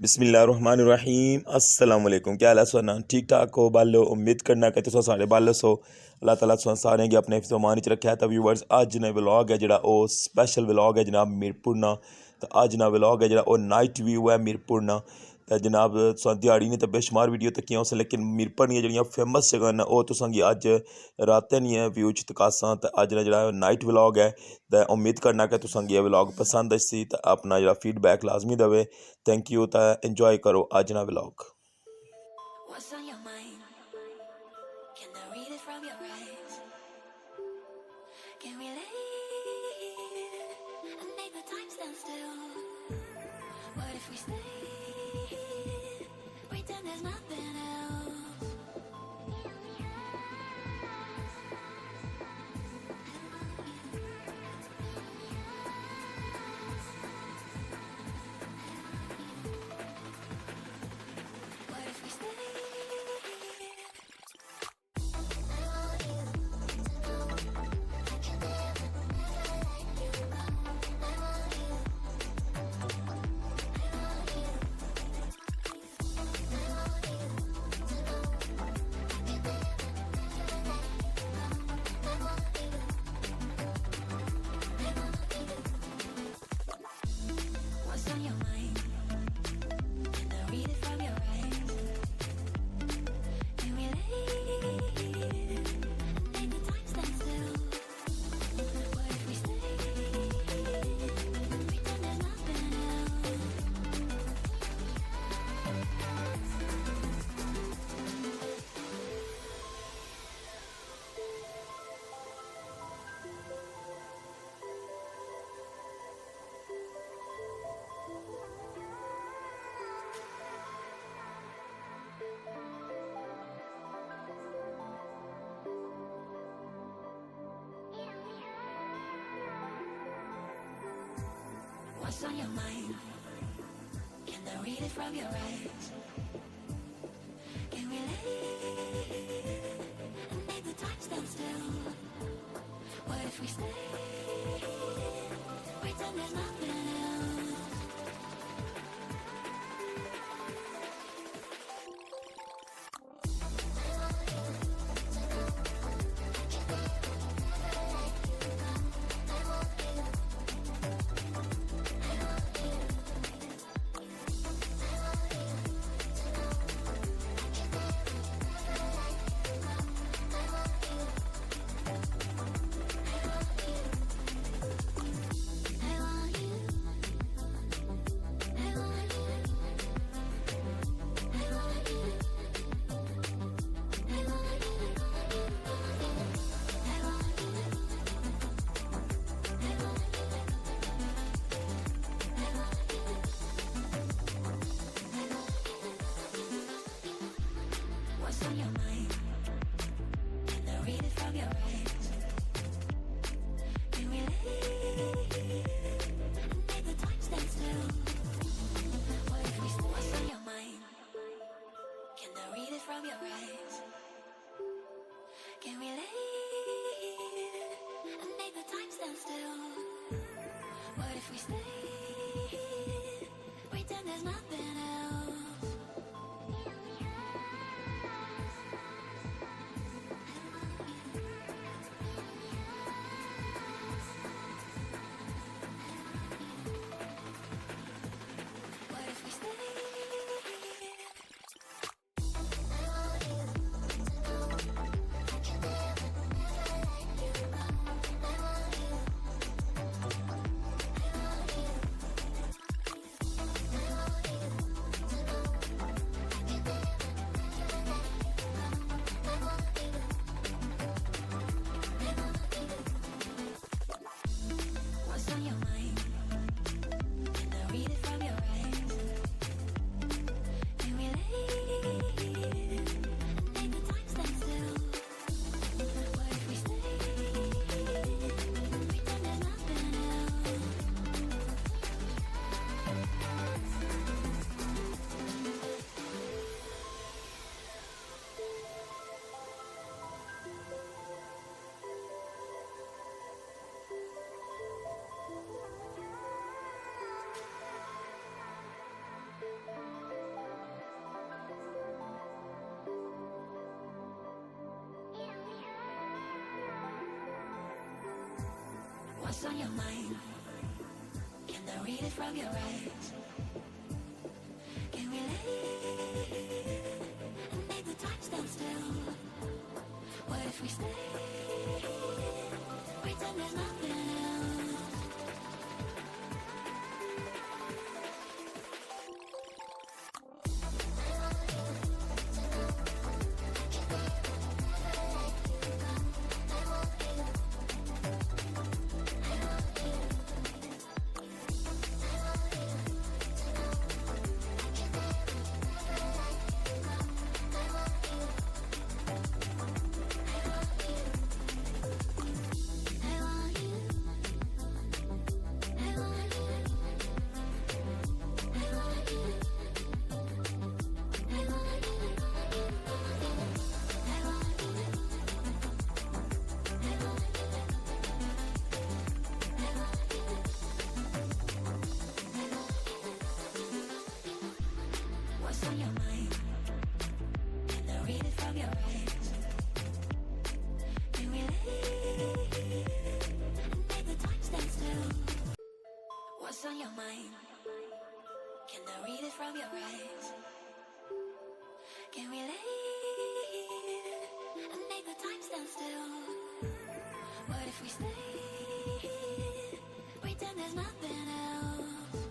बिस्मिल्लाहिर्रहमानिर्रहीम अस्सलाम वालेकुम। क्या हाल है सोना? ठीक ठाक हो बालो? उम्मीद करना कि तुस साढ़े बालो सो। अल्लाह ताला तुसें सारें गी अपने हिफ्ज़-ओ-अमान च रखेआ। तो व्यूअर्स अज्ज ने व्लॉग है जेह्ड़ा ओह् स्पैशल व्लॉग है जनाब मीरपुर ना। तो अज्ज ना व्लॉग है जेह्ड़ा ओह् नाइट व्यू है मीरपुर ना। तो जनाब तुसें ध्याड़ी ने तो बेशुमार वीडियो तक्कियां उस लेकिन मीरपुर दियां जेह्ड़ियां फेमस जगह न ओह् तुसें गी अज्ज रातें दियां व्यू च तकासां। तो अज्ज ना जेह्ड़ा नाइट व्लॉग है तो उम्मीद करना कि तुसें गी एह् व्लॉग पसंद आसी। तो अपना जेह्ड़ा फीडबैक लाजमी देवे। Thank you. तो इंजॉय करो अज्ज ना vlog. What's on your mind? Can I read it from your eyes? Can we leave and make the time stand still? What if we stay? Pretend there's nothing else. What if we stay? What's on your mind? Can I read it from your eyes? Can we leave and make the time stand still? What if we stay? Pretend there's nothing else. What's on your mind? Can I read it from your eyes? Can we leave and make the time stand still? What if we stay? Pretend there's nothing else. What's on your mind? Can I read it from your eyes? Can we leave and make the time stand still? What if we stay? What's on your mind? Can I read it from your eyes? Can we leave and make the time stand still? What if we stay? Pretend there's nothing else. What if we stay? your mind? Can I read it from your eyes? Can we live and make the time stand still? What if we stay? Pretend there's nothing else. What's on your mind? Can I read it from your eyes? Can we live and make the time stand still? What's on your mind? Can I read it from your eyes? Can we live and make the time stand still? What if we stay? Pretend there's nothing else.